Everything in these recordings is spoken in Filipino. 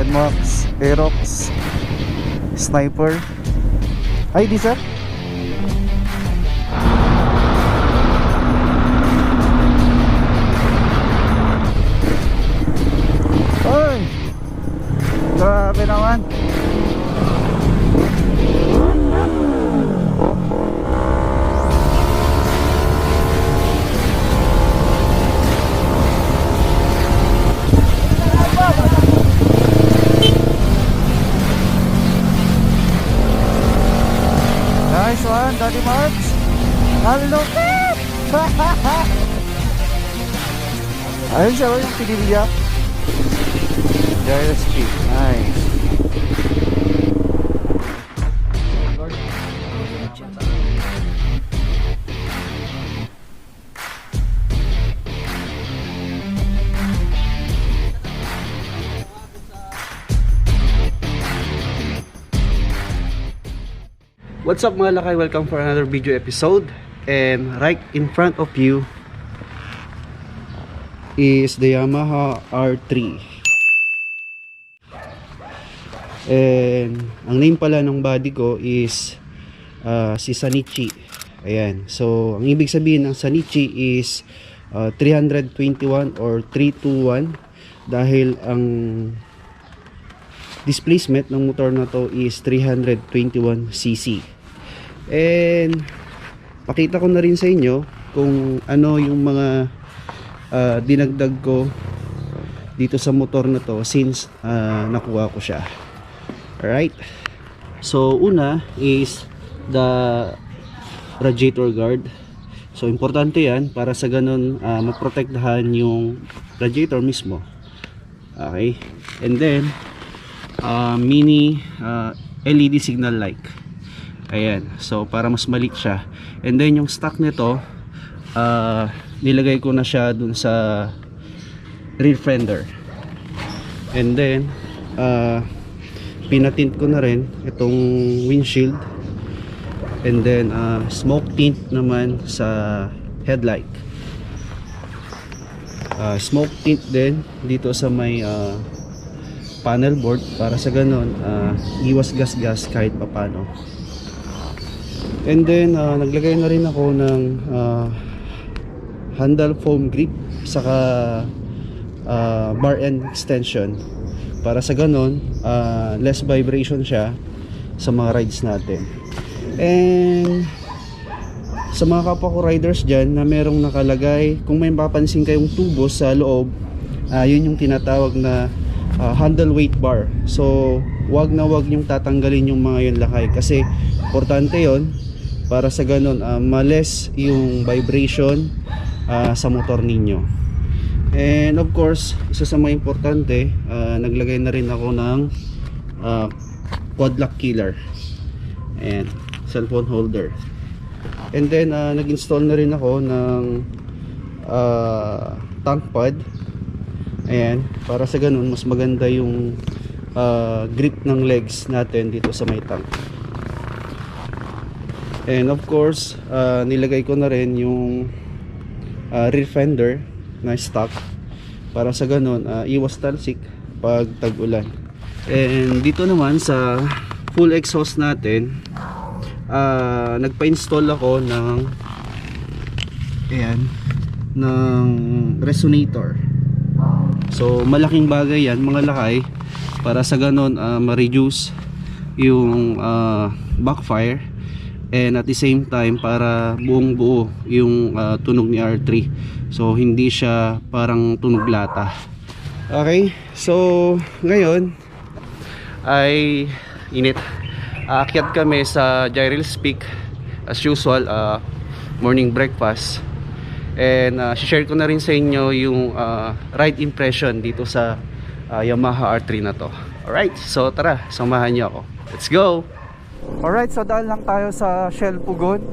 Max, Aerox, Sniper. Ay, di sir? Ay! Grabe naman. Nice one, Daddy Marks. Hello, Pep! Ayun siya, yung pinili. Gyro speed, nice. What's up mga lakay? Welcome for another video episode. And right in front of you is the Yamaha R3. And ang name pala ng body ko is si Sanichi. Ayan. So ang ibig sabihin ng Sanichi is 321 or 321 dahil ang displacement ng motor na to is 321cc. And pakita ko na rin sa inyo kung ano yung mga dinagdag ko dito sa motor na to since nakuha ko siya. Alright, so una is the radiator guard. So importante yan para sa ganun maprotektahan yung radiator mismo. Okay, and then mini LED signal light. Ayan, so para mas maliit siya. And then yung stock nito nilagay ko na siya dun sa rear fender. And then pinatint ko na rin itong windshield. And then smoke tint naman sa headlight. Smoke tint din dito sa may panel board para sa ganon iwas gas-gas kahit papano. And then naglagay na rin ako ng handle foam grip saka bar end extension para sa ganon less vibration siya sa mga rides natin. And sa mga kapwa ko riders dyan na merong nakalagay, kung may mapapansin kayong tubo sa loob, yun yung tinatawag na handle weight bar. So wag na wag yung tatanggalin yung mga yun lakay kasi importante yon para sa ganun ma-less yung vibration sa motor ninyo. And of course, isa sa mga importante, naglagay na rin ako ng quad lock killer and cellphone holder. And then nag-install na rin ako ng tank pad. Ayan, para sa ganun mas maganda yung grip ng legs natin dito sa may tank. And of course nilagay ko na rin yung rear fender na stock para sa ganun iwas talsik pag tag-ulan. And dito naman sa full exhaust natin, nagpa-install ako ng ayan, ng resonator. So malaking bagay yan mga lakay para sa ganon ma-reduce yung backfire, and at the same time para buong buo yung tunog ni R3. So hindi siya parang tunog lata. Okay, so ngayon ay init. Aakyat kami sa Gyril's Peak as usual, morning breakfast. And share ko na rin sa inyo yung ride impression dito sa Yamaha R3 na to. Alright, so tara, samahan niyo ako. Let's go! Alright, so daan lang tayo sa Shell Pugon.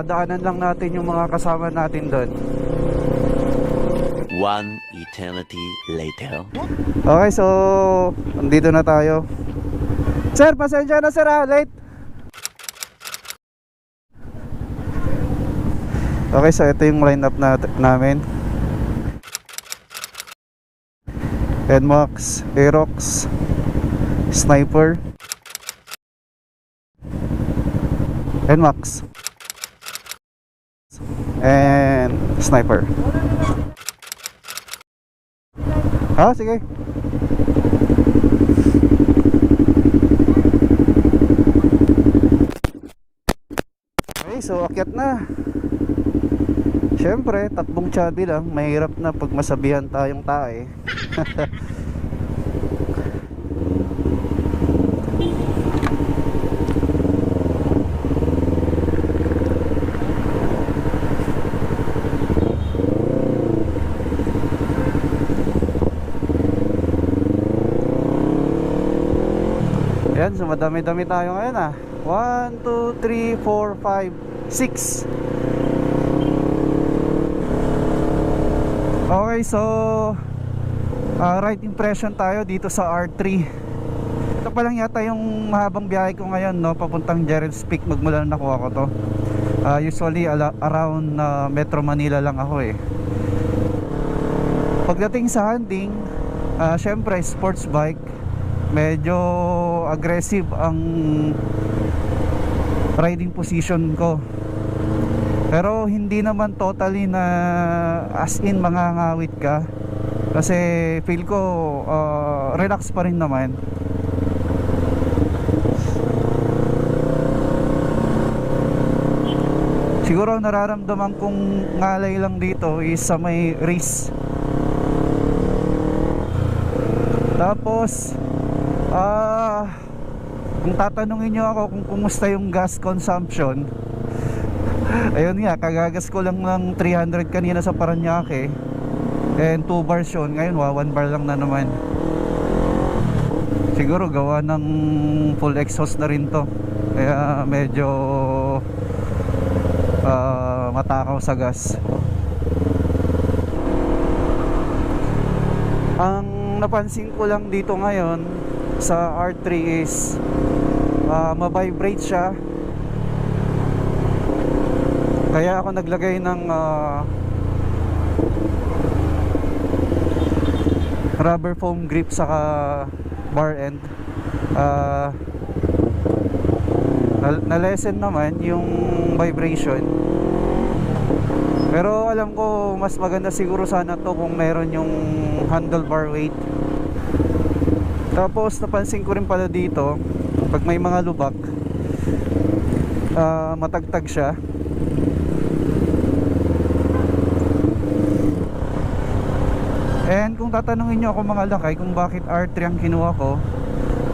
Daanan lang natin yung mga kasama natin doon. One eternity later. Okay, so nandito na tayo. Sir, pasensya na sir, late. Okay, so ito yung lineup namin. NMAX, Aerox, Sniper, NMAX, and Sniper. Sige. Okay, so akyat na. Siyempre, takbong chubby lang. Mahirap na pag masabihan tayong tae. Ayan, so madami-dami tayo ngayon 1, 2, 3, 4, 5, 6. Okay, so right impression tayo dito sa R3. Ito pa lang yata yung mahabang biyahe ko ngayon, no, papuntang Gerald's Peak. Magmula na nakuha ko to. Usually around Metro Manila lang ako eh. Pagdating sa hunting, syempre sports bike, medyo aggressive ang riding position ko. Pero hindi naman totally na as in mangangawit ka, kasi feel ko relax pa rin naman. Siguro nararamdaman kong ngalay lang dito is sa may wrist. Tapos kung tatanungin nyo ako kung kumusta yung gas consumption, ayun nga, kagagas ko lang ng 300 kanina sa Paranaque, and 2 bars yun. Ngayon 1 bar lang na naman. Siguro gawa ng full exhaust na rin to, kaya medyo matakaw sa gas. Ang napansin ko lang dito ngayon sa R3 is ma-vibrate siya. Kaya ako naglagay ng rubber foam grip saka bar end. Na-lessen naman yung vibration. Pero alam ko mas maganda siguro sana to kung meron yung handlebar weight. Tapos napansin ko rin pala dito, pag may mga lubak, matagtag siya. And kung tatanungin nyo ako mga lakay kung bakit R3 ang kinuha ko,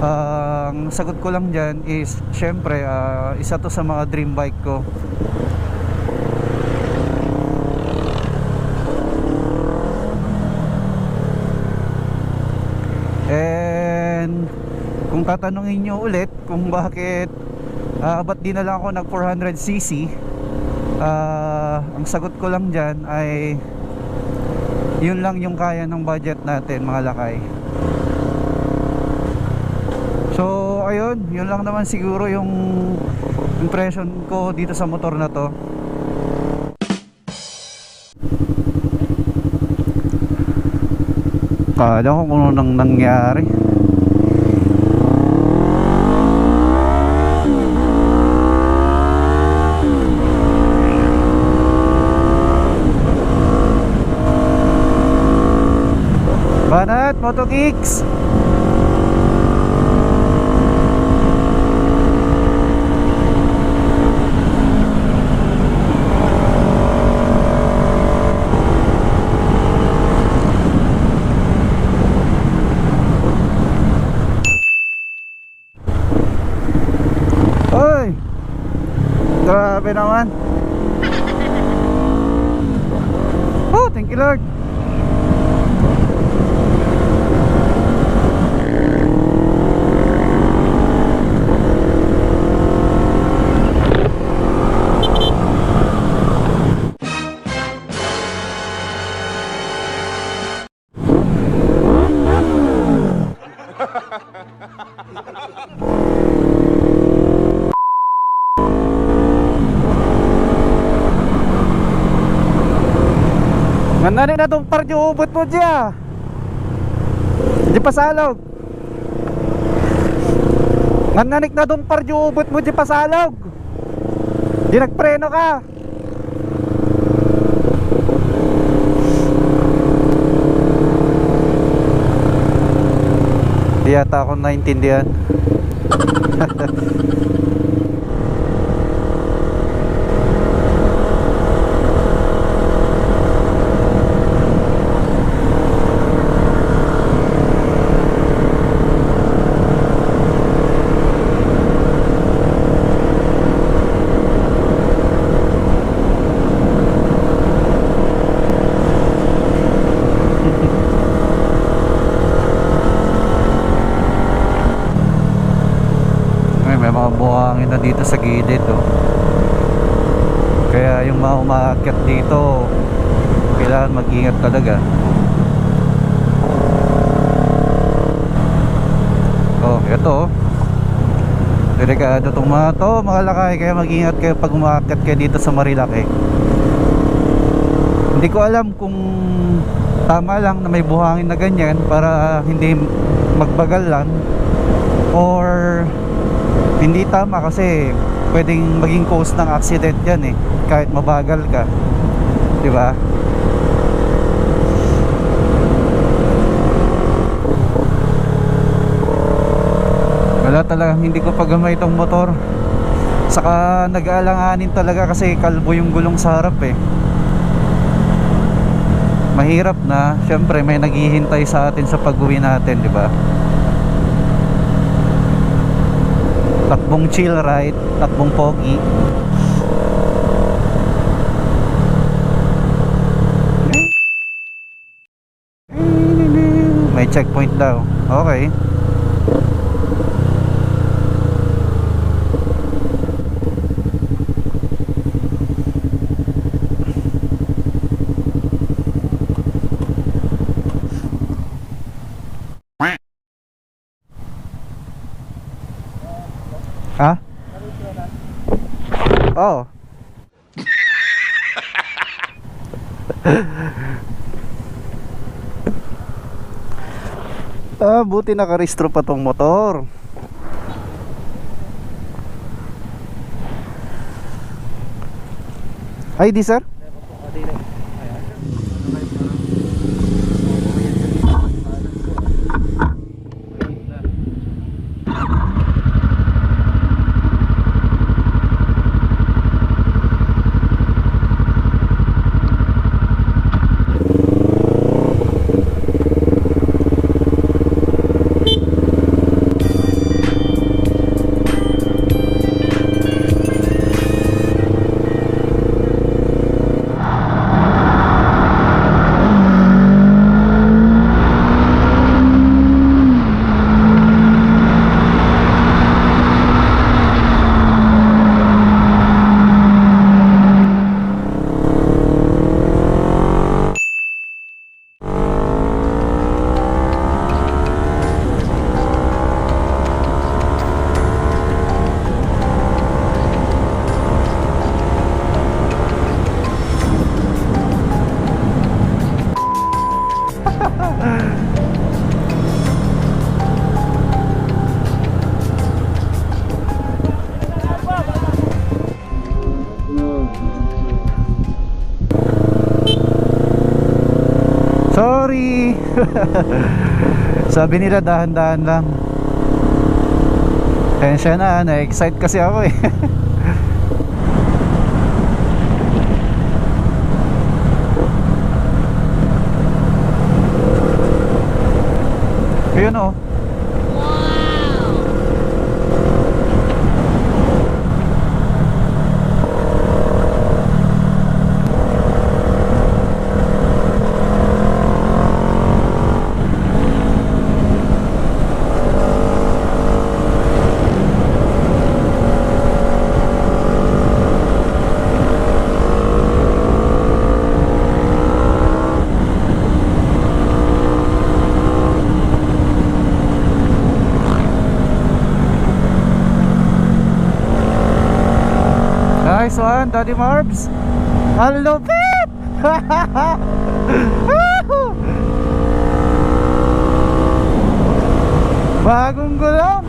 ang sagot ko lang dyan is syempre isa to sa mga dream bike ko. And kung tatanungin nyo ulit kung bakit ba't di na lang ako nag 400cc, ang sagot ko lang dyan ay yun lang yung kaya ng budget natin mga lakay. So ayun, yun lang naman siguro yung impression ko dito sa motor na to. Kala ko kung ano nang nangyari. Banat, Moto Kicks. Oy, grabe naman. Oh, thank you Lord. Ganda rin na itong par yung ubot mo dyan. Di pasalog. Nananik na doon par di ubot mo di pasalog. Di nagpreno ka. Di yata ako naintindihan. May mga buhangin na dito sa gilid, oh. Kaya yung mga umaakyat dito, kailangan mag-ingat talaga. Oh, ito, oh. Delikado itong mga to, mga lakay. Kaya mag-ingat kayo pag umaakyat kayo dito sa Marilaki. Hindi ko alam kung tama lang na may buhangin na ganyan para hindi magbagal lang, or hindi tama kasi pwedeng maging cause ng accident yan eh, kahit mabagal ka, di ba? Wala talaga, hindi ko pagamay itong motor. Saka nag-aalanganin talaga kasi kalbo yung gulong sa harap eh. Mahirap na, syempre may naghihintay sa atin sa pag-uwi natin, di ba? Takbong chill ride, takbong pogi. May checkpoint daw. Okay. Ha? Oh. Buti nakarehistro pa tong motor. ID sir? Sorry. Sabi nila dahan-dahan lang. Tensya na-excite kasi ako eh. Ayun oh. Nice one, Daddy Marbs. Ang lupit! Bagong gulong.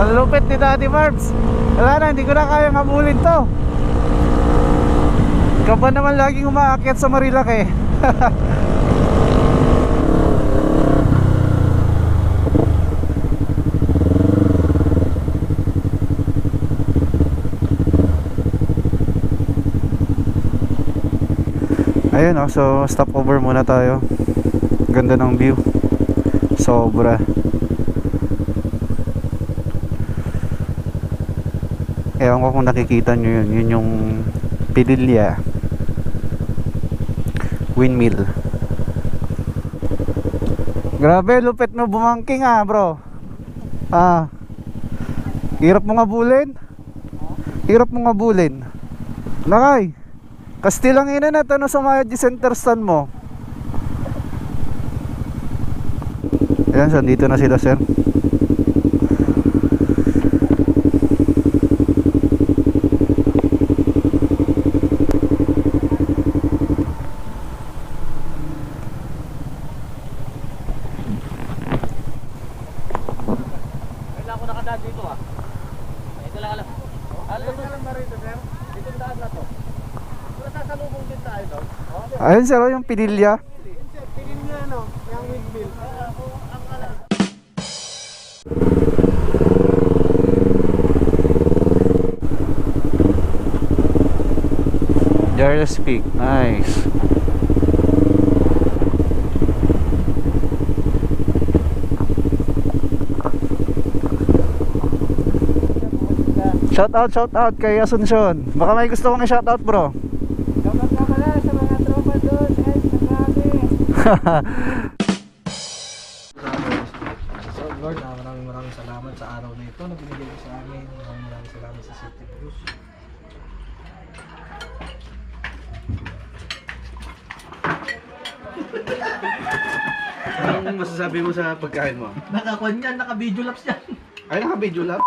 Ang lupit ni Daddy Marbs. Wala na, hindi ko na kayang habulin to. Ikaw ba naman laging umaakyat sa Marilake? Ayun oh, so stop over muna tayo. Ganda ng view. Sobra. Ewan ko kung nakikita nyo yun. Yun yung Padilla windmill. Grabe, lupit mo bumangking bro. Hirap mo nga bulin. Hirap mo nga bulin. Nakay Kastilang ina na tanong sa mga center stand mo. Ayan, so dito na sila sir. Ayun sir, yung Padilla. Padilla no, yung windmill. Jarla's Peak, nice. Shout out kay Asuncion. Baka may gusto kong i-shout out bro. Dapat ka pala sa mga tropa doon sa grabe. So Lord, maraming salamat sa araw na ito na binigay mo sa amin. Maraming salamat sa City Blues. Anong masasabi mo sa pagkain mo? Nakakuan yan, naka-video laps yan. Ay, naka-video lang?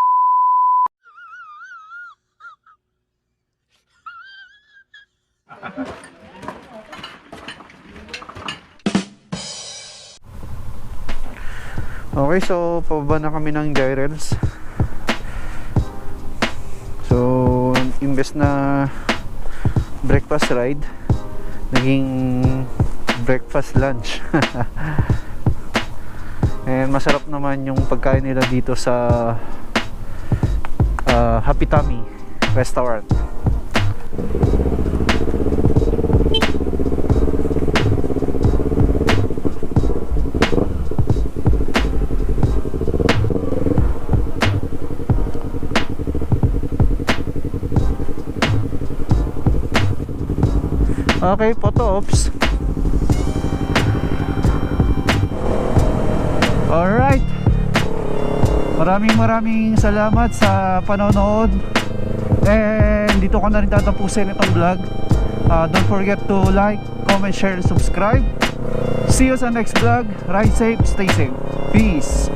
Okay, so pababa na kami ng Gyrels. So imbes na breakfast ride, naging breakfast lunch. And masarap naman yung pagkain nila dito sa Happy Tummy Restaurant. Okay, photo ops. Alright. Maraming salamat sa panonood. And dito ko na rin tatapusin itong vlog. Don't forget to like, comment, share, and subscribe. See you sa next vlog. Ride safe, stay safe. Peace.